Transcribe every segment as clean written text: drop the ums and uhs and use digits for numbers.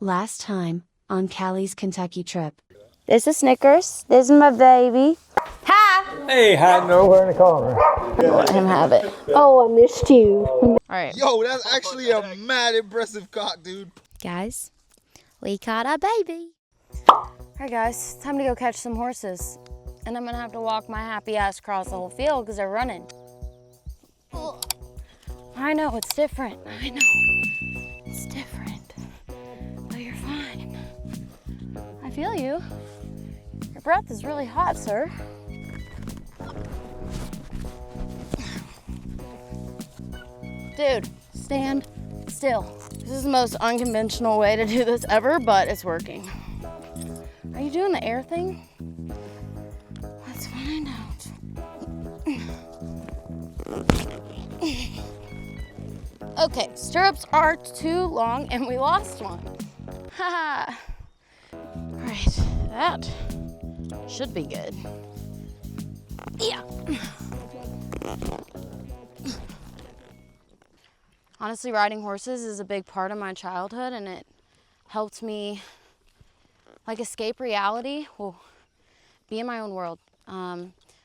Last time, on Callie's Kentucky trip. This is Snickers. This is my baby. Hi! Hey, hiding nowhere in the corner. Let him have it. Oh, I missed you. Alright. Yo, that's actually a mad impressive cock, dude. Guys, we caught a baby. Alright guys, time to go catch some horses. And I'm gonna have to walk my happy ass across the whole field because they're running. Ugh. I know, it's different. I know. It's different. But you're fine. I feel you. Your breath is really hot, sir. Dude, stand still. This is the most unconventional way to do this ever, but it's working. Are you doing the air thing? Let's find out. Okay, stirrups are too long and we lost one. Haha. All right, that should be good. Yeah. Honestly, riding horses is a big part of my childhood and it helped me like escape reality. Well, be in my own world.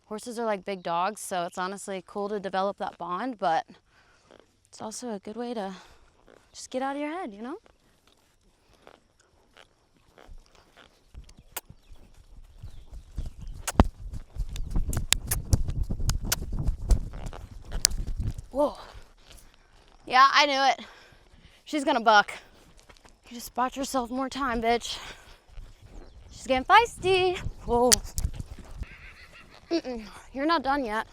Horses are like big dogs, so it's honestly cool to develop that bond, but it's also a good way to just get out of your head, you know? Whoa. Yeah, I knew it. She's gonna buck. You just bought yourself more time, bitch. She's getting feisty. Whoa. You're not done yet.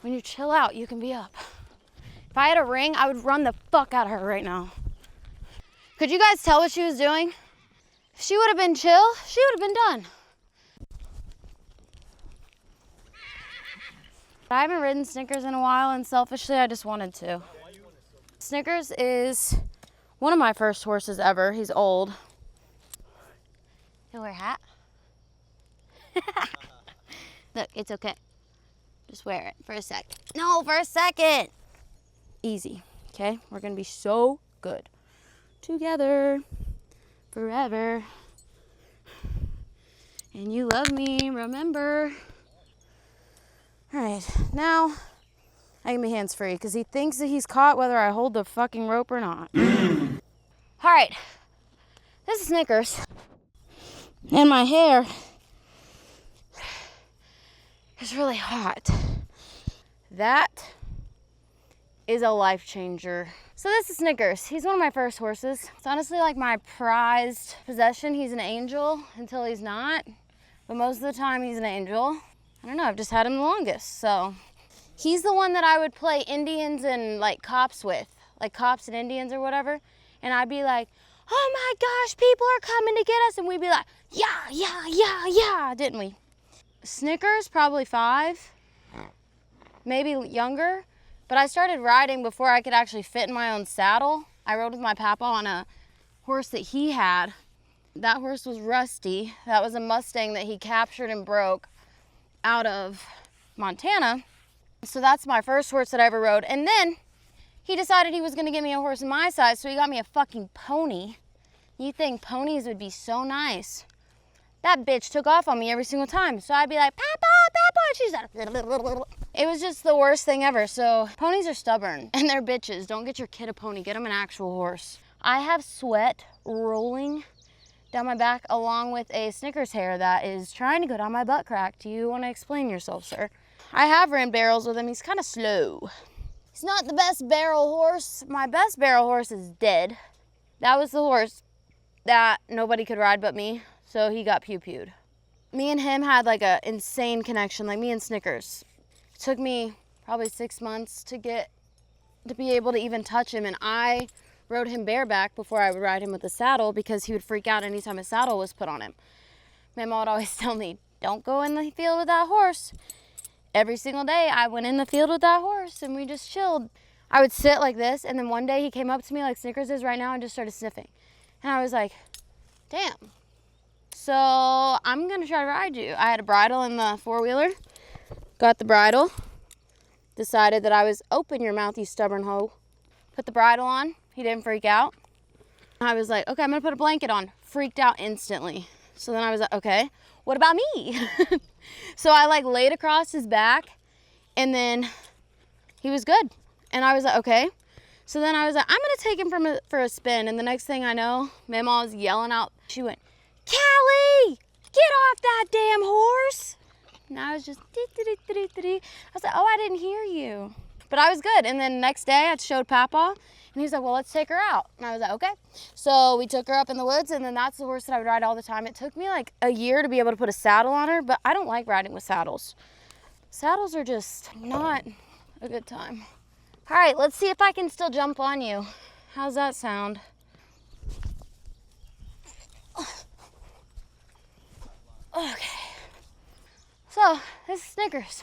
When you chill out, you can be up. If I had a ring, I would run the fuck out of her right now. Could you guys tell what she was doing? If she would have been chill, she would have been done. I haven't ridden Snickers in a while, and selfishly, I just wanted to. Snickers is one of my first horses ever. He's old. He'll wear a hat. Look, it's okay. Just wear it for a sec. No, for a second. Easy, okay? We're gonna be so good together forever. And you love me, remember? All right, now I can be hands-free because he thinks that he's caught whether I hold the fucking rope or not. All right, this is Snickers. And my hair is really hot. That is a life changer. So this is Snickers. He's one of my first horses. It's honestly like my prized possession. He's an angel until he's not, but most of the time he's an angel. I don't know, I've just had him the longest, so. He's the one that I would play Indians and like cops with, like cops and Indians or whatever. And I'd be like, oh my gosh, people are coming to get us. And we'd be like, yeah, didn't we? Snickers, probably 5, maybe younger. But I started riding before I could actually fit in my own saddle. I rode with my papa on a horse that he had. That horse was Rusty. That was a Mustang that he captured and broke out of Montana. So that's my first horse that I ever rode. And then he decided he was gonna give me a horse my size, so he got me a fucking pony. You think ponies would be so nice. That bitch took off on me every single time. So I'd be like, Papa, and she's like, it was just the worst thing ever. So ponies are stubborn and they're bitches. Don't get your kid a pony, get him an actual horse. I have sweat rolling down my back along with a Snickers hair that is trying to go down my butt crack. Do you want to explain yourself, sir? I have ran barrels with him. He's kind of slow. He's not the best barrel horse. My best barrel horse is dead. That was the horse that nobody could ride but me, so he got pew-pewed. Me and him had like a insane connection, like me and Snickers. It took me probably 6 months to be able to even touch him, and I rode him bareback before I would ride him with a saddle because he would freak out anytime a saddle was put on him. My mom would always tell me, don't go in the field with that horse. Every single day I went in the field with that horse and we just chilled. I would sit like this, and then one day he came up to me like Snickers is right now and just started sniffing. And I was like, damn. So I'm gonna try to ride you. I had a bridle in the four-wheeler, got the bridle, decided that I was, open your mouth, you stubborn hoe. Put the bridle on. He didn't freak out. I was like, okay, I'm gonna put a blanket on. Freaked out instantly. So then I was like, okay, what about me? So I like laid across his back and then he was good. And I was like, okay. So then I was like, I'm gonna take him for a spin. And the next thing I know, Mama was yelling out. She went, Caleigh, get off that damn horse. And I was just, I was like, oh, I didn't hear you. But I was good. And then next day I showed Papa and he was like, well, let's take her out. And I was like, okay. So we took her up in the woods and then that's the horse that I would ride all the time. It took me like a year to be able to put a saddle on her, but I don't like riding with saddles. Saddles are just not a good time. All right, let's see if I can still jump on you. How's that sound? Okay. So, this is Snickers.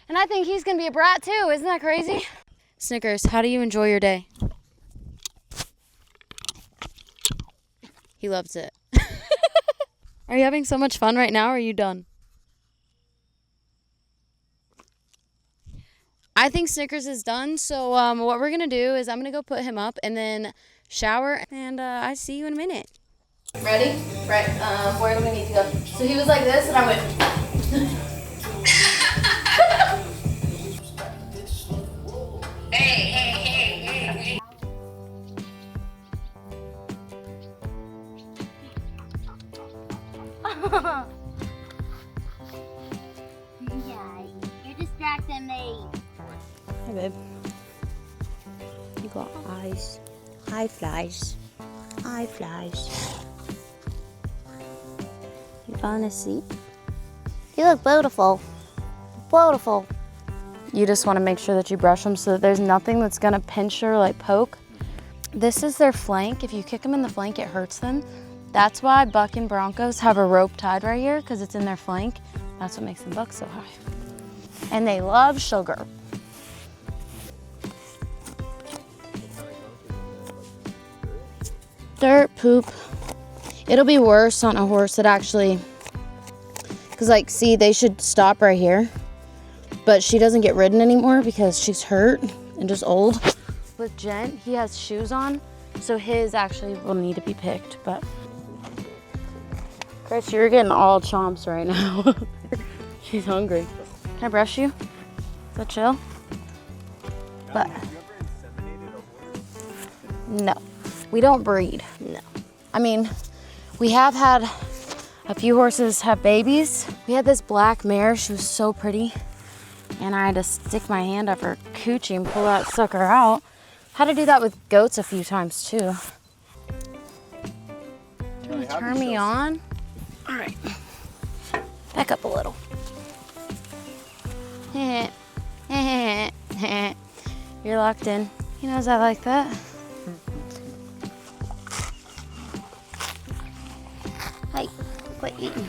And I think he's gonna be a brat too, isn't that crazy? Snickers, how do you enjoy your day? He loves it. Are you having so much fun right now or are you done? I think Snickers is done, so what we're gonna do is I'm gonna go put him up and then shower, and I see you in a minute. Ready? Right, where do we need to go? So he was like this, and I went. Hey. Yeah, you're distracting me. Hi, babe. You got eyes. Eye flies. Eye flies. You falling asleep? You look beautiful. Beautiful. You just want to make sure that you brush them so that there's nothing that's going to pinch or like poke. This is their flank. If you kick them in the flank, it hurts them. That's why buck and Broncos have a rope tied right here, because it's in their flank. That's what makes them buck so high. And they love sugar. Dirt, poop. It'll be worse on a horse that actually, because like, see, they should stop right here. But she doesn't get ridden anymore because she's hurt and just old. With Gent, he has shoes on, so his actually will need to be picked, but. Chris, you're getting all chomps right now. She's hungry. Can I brush you? Is that chill? But. No, we don't breed, no. I mean, we have had a few horses have babies. We had this black mare, she was so pretty. And I had to stick my hand up her coochie and pull that sucker out. Had to do that with goats a few times too. Turn me on. All right, back up a little. You're locked in. He knows I like that. Hi, quit eating.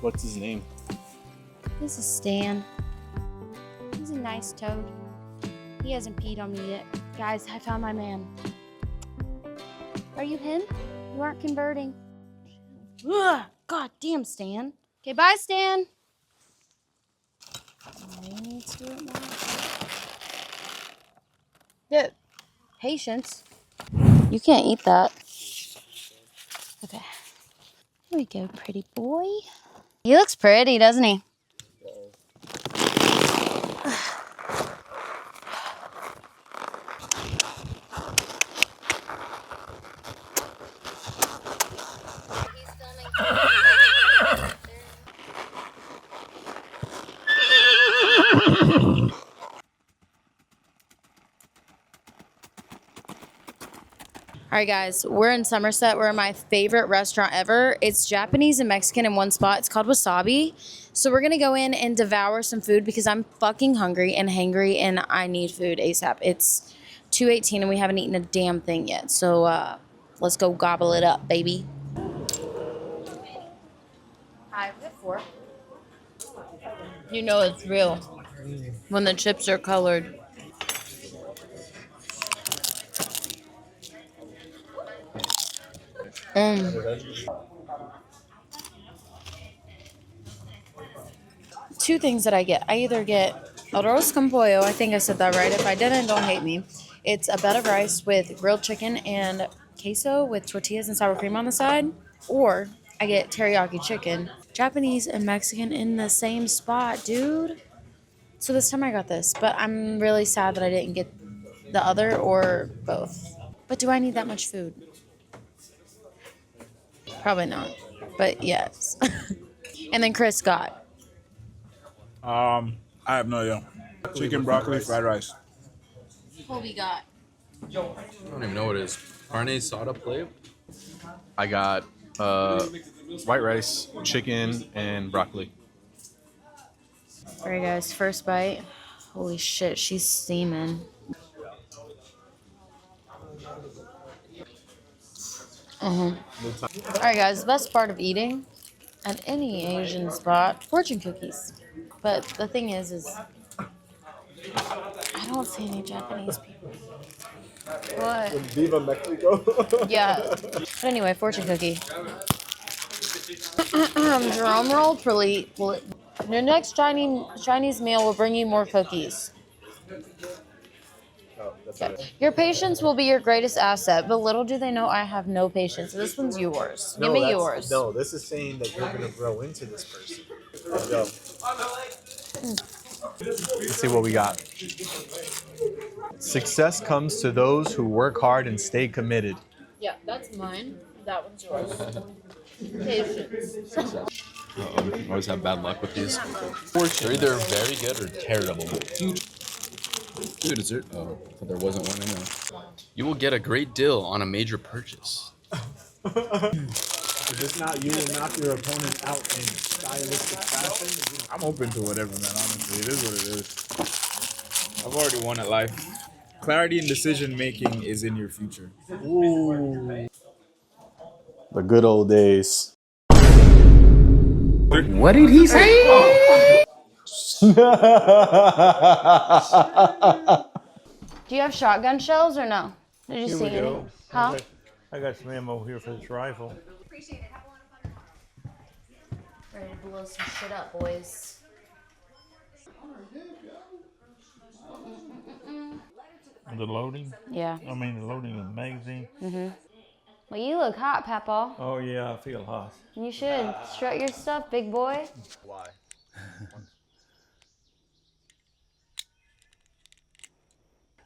What's his name? This is Stan. He's a nice toad. He hasn't peed on me yet. Guys, I found my man. Are you him? You aren't converting. Ugh, God damn, Stan. Okay, bye, Stan. Dude, patience. You can't eat that. Okay. Here we go, pretty boy. He looks pretty, doesn't he? All right, guys, we're in Somerset. We're in my favorite restaurant ever. It's Japanese and Mexican in one spot. It's called Wasabi. So we're going to go in and devour some food because I'm fucking hungry and hangry and I need food ASAP. It's 2:18 and we haven't eaten a damn thing yet. So let's go gobble it up, baby. Hi, we have 4. You know it's real when the chips are colored. two things that I get. I either get arroz con pollo. I think I said that right. If I didn't, don't hate me. It's a bed of rice with grilled chicken and queso with tortillas and sour cream on the side. Or I get teriyaki chicken. Japanese and Mexican in the same spot, dude. So this time I got this, but I'm really sad that I didn't get the other or both. But do I need that much food? Probably not, but yes. And then Chris got. I have no idea. Chicken, broccoli, fried rice. Colby got. I don't even know what it is. Carne asada plate? I got white rice, chicken, and broccoli. All right, guys, first bite. Holy shit, she's steaming. All right, guys, the best part of eating at any Asian spot, fortune cookies. But the thing is I don't see any Japanese people. What? Viva Mexico. Yeah. But anyway, fortune cookie. Drum roll, please. Your next Chinese meal will bring you more cookies. Okay. Your patience will be your greatest asset, but little do they know I have no patience. This one's yours. Give me yours. No, this is saying that you're going to grow into this person. Go. Let's see what we got. Success comes to those who work hard and stay committed. Yeah, that's mine. That one's yours. Patience. I always have bad luck with these. They're either very good or terrible. Dude, dessert. Oh, I thought there wasn't one in there. You will get a great deal on a major purchase. Is this not you will knock your opponent out in stylistic fashion? I'm open to whatever, man, honestly. It is what it is. I've already won at life. Clarity in decision making is in your future. Ooh. The good old days. What did he say? Do you have shotgun shells or no? Did you see any? Huh? I got some ammo here for this rifle. Ready to blow some shit up, boys. The loading? Yeah. I mean, the loading of the magazine. Well, you look hot, Papa. Oh, yeah, I feel hot. You should. Strut your stuff, big boy. Why?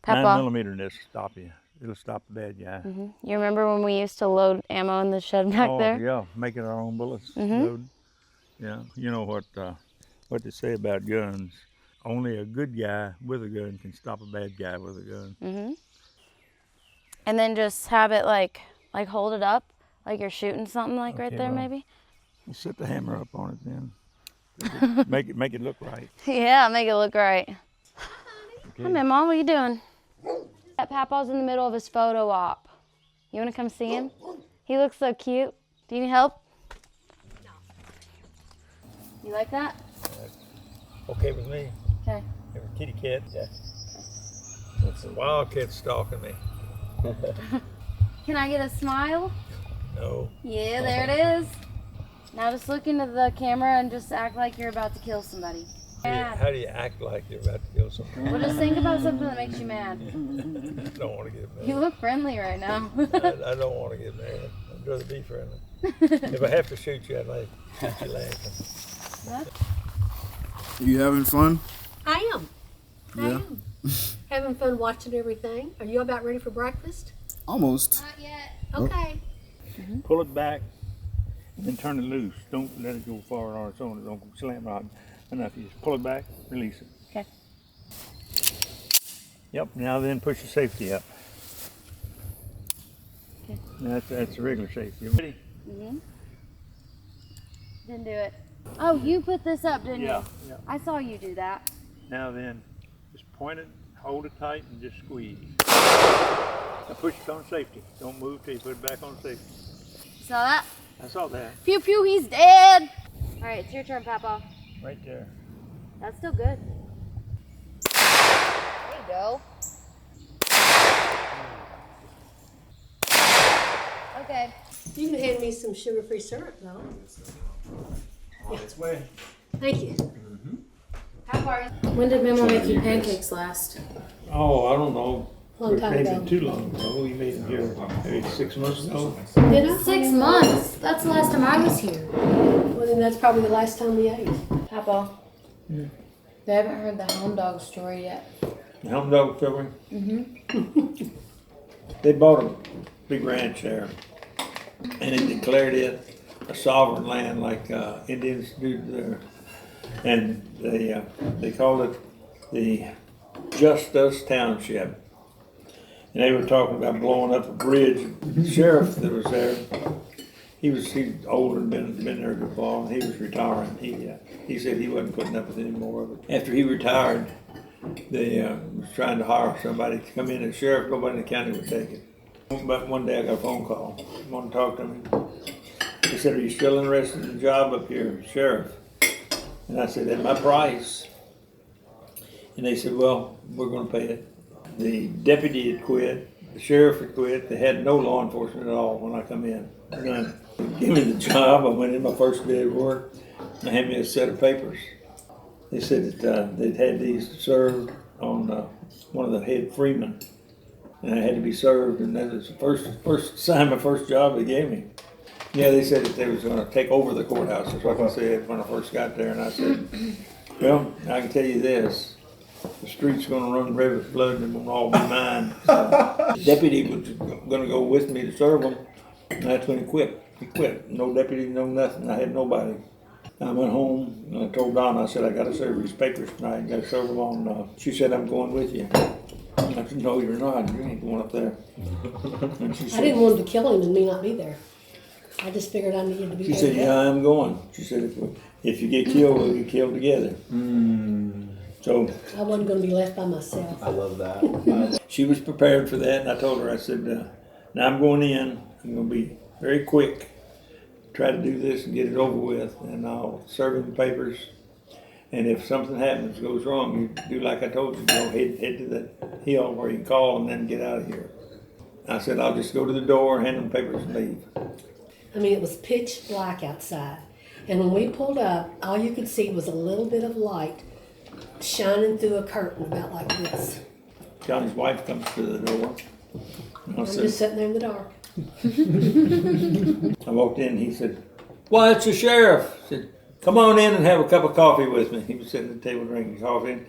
9mm this stop you. It'll stop the bad guy. You remember when we used to load ammo in the shed back there? Yeah, making our own bullets. Load. Yeah, you know what they say about guns. Only a good guy with a gun can stop a bad guy with a gun. And then just have it like hold it up, like you're shooting something like right there, well, maybe. You set the hammer up on it then. make it look right. Yeah, make it look right. Hi, Mama, what are you doing? That Papa's in the middle of his photo op. You want to come see him? He looks so cute. Do you need help? No. You like that? Okay with me. Okay. Have a kitty cat. Yeah. That's a wildcat stalking me. Can I get a smile? No. Yeah, there it is. Now just look into the camera and just act like you're about to kill somebody. How do you act like you're about to kill somebody? Well, just think about something that makes you mad. I don't want to get mad. You look friendly right now. I don't want to get mad. I'd rather be friendly. If I have to shoot you, I'd like to shoot you laughing. You having fun? I am. I am. Having fun watching everything. Are you about ready for breakfast? Almost. Not yet. Okay. Pull it back and then turn it loose. Don't let it go far on its own. Don't slam rod enough. You just pull it back, release it. Okay. Yep, now then push the safety up. Okay. That's the regular safety. You ready? Didn't do it. Oh, you put this up, didn't Yeah, you? yeah. I saw you do that. Now then, just point it, hold it tight, and just squeeze. Now push it on safety. Don't move till you put it back on safety. You saw that? I saw that. Pew pew, he's dead. All right, it's your turn, Papa. Right there. That's still good. There you go. Okay. You can hand me some sugar-free syrup, though. On its way. Thank you. When did Mama make you pancakes last? Oh, I don't know. Long time Maybe ago. too long ago. We made them here maybe 6 months ago. Did I? 6 months. That's the last time I was here. Well, then that's probably the last time we ate. Papa. They haven't heard the hound dog story yet. The Hound Dog Story? Mm-hmm. They bought a big ranch there, and they declared it a sovereign land like Indians do there. And they called it the Justice Township. And they were talking about blowing up a bridge. The sheriff that was there, he's older and been there a good while, and he was retiring. He said he wasn't putting up with any more of it. After he retired, they was trying to hire somebody to come in as sheriff. Nobody in the county would take it. But one day I got a phone call. I wanted to talk to him. He said, "Are you still interested in the job up here, sheriff?" And I said, "At my price." And they said, "Well, we're going to pay it." The deputy had quit, the sheriff had quit. They had no law enforcement at all when I come in. And they gave me the job. I went in my first day of work. They handed me a set of papers. They said that they'd had these served on one of the head freemen, and I had to be served. And that was the first assignment, first job they gave me. Yeah, they said that they was going to take over the courthouse. That's what I said when I first got there. And I said, "Well, I can tell you this. The street's going to run rivers of blood and it won't all be mine." The deputy was going to go with me to serve them, and that's when he quit. He quit. No deputy, no nothing. I had nobody. I went home and I told Donna, I said, "I got to serve these papers tonight. I got to serve them on." She said, "I'm going with you." I said, "No, you're not. You ain't going up there." And she I said, didn't want him to kill him and me not be there. I just figured I needed to be She there. said, "Yeah, I'm going." She said, if you get killed, we'll get killed together." So I wasn't going to be left by myself. I love that. she was prepared for that, and I told her, I said, "Now I'm going in. I'm going to be very quick. Try to do this and get it over with, and I'll serve him the papers. And if something happens, goes wrong, you do like I told you. Go head to the hill where you can call and then get out of here." I said, "I'll just go to the door, hand them papers, and leave." I mean, it was pitch black outside. And when we pulled up, all you could see was a little bit of light shining through a curtain about like this. Johnny's wife comes to the door. And I I'm said, just sitting there in the dark. I walked in, he said, "Why, it's the sheriff." I said, "Come on in and have a cup of coffee with me." He was sitting at the table drinking coffee.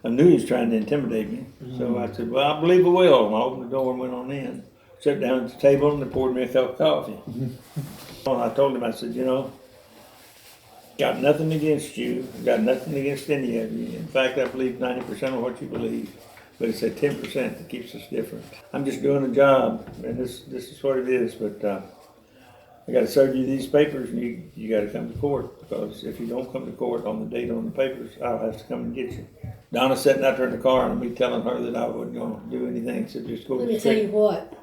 I knew he was trying to intimidate me. So I said, "Well, I believe I will." And I opened the door and went on in. Sat down at the table and they poured me a cup of coffee. And I told him, I said, got nothing against you. Got nothing against any of you. In fact, I believe 90% of what you believe. But it's that 10% that keeps us different. I'm just doing a job, and this is what it is. But I got to serve you these papers, and you got to come to court. Because if you don't come to court on the date on the papers, I'll have to come and get you. Donna's sitting out there in the car, and me telling her that I wasn't going to do anything. So just go. Let me tell you what.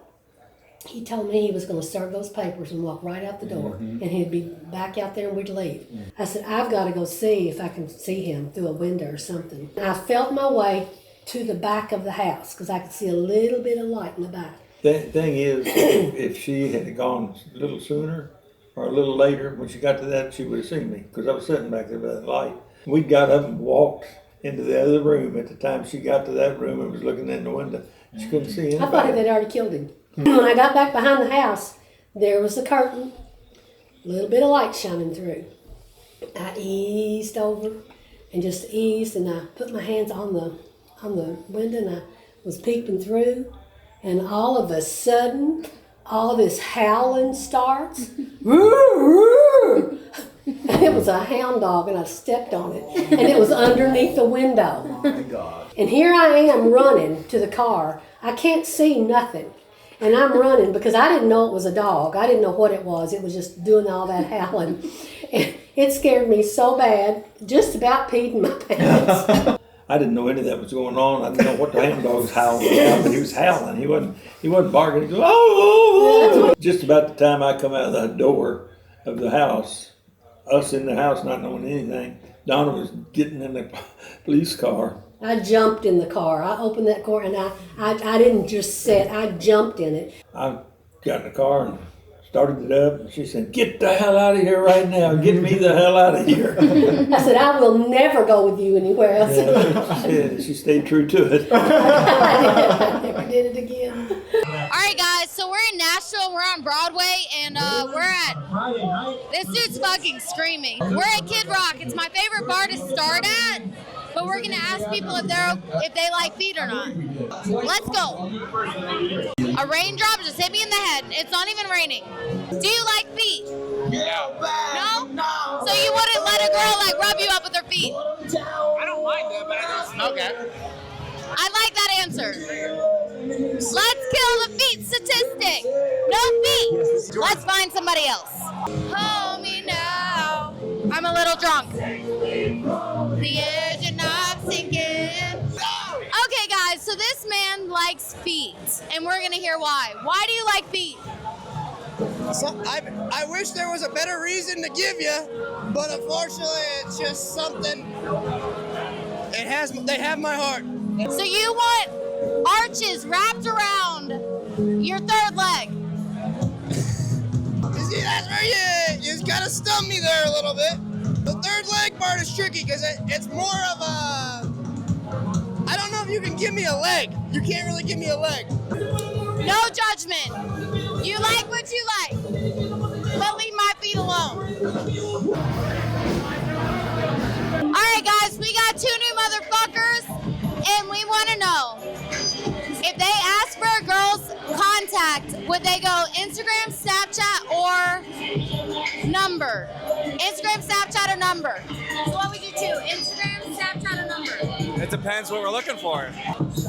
He told me he was going to serve those papers and walk right out the door, and he'd be back out there and we'd leave. I said, "I've got to go see if I can see him through a window or something." And I felt my way to the back of the house because I could see a little bit of light in the back. The thing is, if she had gone a little sooner or a little later, when she got to that, she would have seen me because I was sitting back there by the light. We got up and walked into the other room. At the time she got to that room and was looking in the window, she couldn't see anybody. I thought they'd already killed him. When I got back behind the house, there was the curtain, a little bit of light shining through. I eased over and just eased, and I put my hands on the window, and I was peeping through, and all of a sudden, all this howling starts. It was a hound dog, and I stepped on it, and it was underneath the window. Oh my God. And here I am running to the car. I can't see nothing. And I'm running because I didn't know it was a dog. I didn't know what it was. It was just doing all that howling. And it scared me so bad, just about peed in my pants. I didn't know any of that was going on. I didn't know what the hound dog was howling about, but he was howling. He wasn't barking. He goes, "Oh!" Just about the time I come out of the door of the house, us in the house not knowing anything, Donna was getting in the police car. I jumped in the car. I opened that door, and I didn't just sit. I jumped in it. I got in the car and started it up, and she said, "Get the hell out of here right now. Get me the hell out of here." I said, I will never go with you anywhere else. Yeah, she stayed true to it. I never did it again. All right, guys, so we're in Nashville. We're on Broadway, and we're at, this dude's fucking screaming. We're at Kid Rock. It's my favorite bar to start at, but we're gonna ask people if they like feet or not. Let's go. A raindrop just hit me in the head. It's not even raining. Do you like feet? No? So you wouldn't let a girl like rub you up with her feet? I don't mind that, but I just okay. I like that answer. Let's kill the feet statistic. No feet. Let's find somebody else. Hold me now. I'm a little drunk. The edge and I'm sinking. Okay, guys, so this man likes feet, and we're gonna hear why. Why do you like feet? So, I wish there was a better reason to give you, but unfortunately, it's just something. They have my heart. So you want arches wrapped around your third leg? See, that's where you just gotta stump me there a little bit. The third leg part is tricky because it's more of a. I don't know if you can give me a leg. You can't really give me a leg. No judgment. You like what you like, but leave my feet alone. All right, guys, we got two new motherfuckers, and we want to know if they ask for a girl's contact, would they go Instagram, Snapchat, or number? Instagram, Snapchat, or number? So what would you do? Instagram, Snapchat, or number? It depends what we're looking for.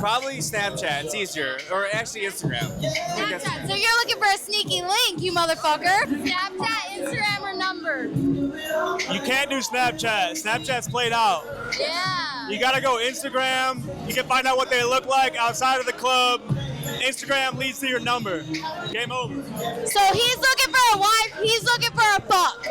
Probably Snapchat, it's easier. Or actually Instagram. Snapchat. So you're looking for a sneaky link, you motherfucker. Snapchat, Instagram, or number? You can't do Snapchat. Snapchat's played out. Yeah. You gotta go Instagram. You can find out what they look like outside of the club. Instagram leads to your number. Game over. So he's looking for a wife, he's looking for a fuck.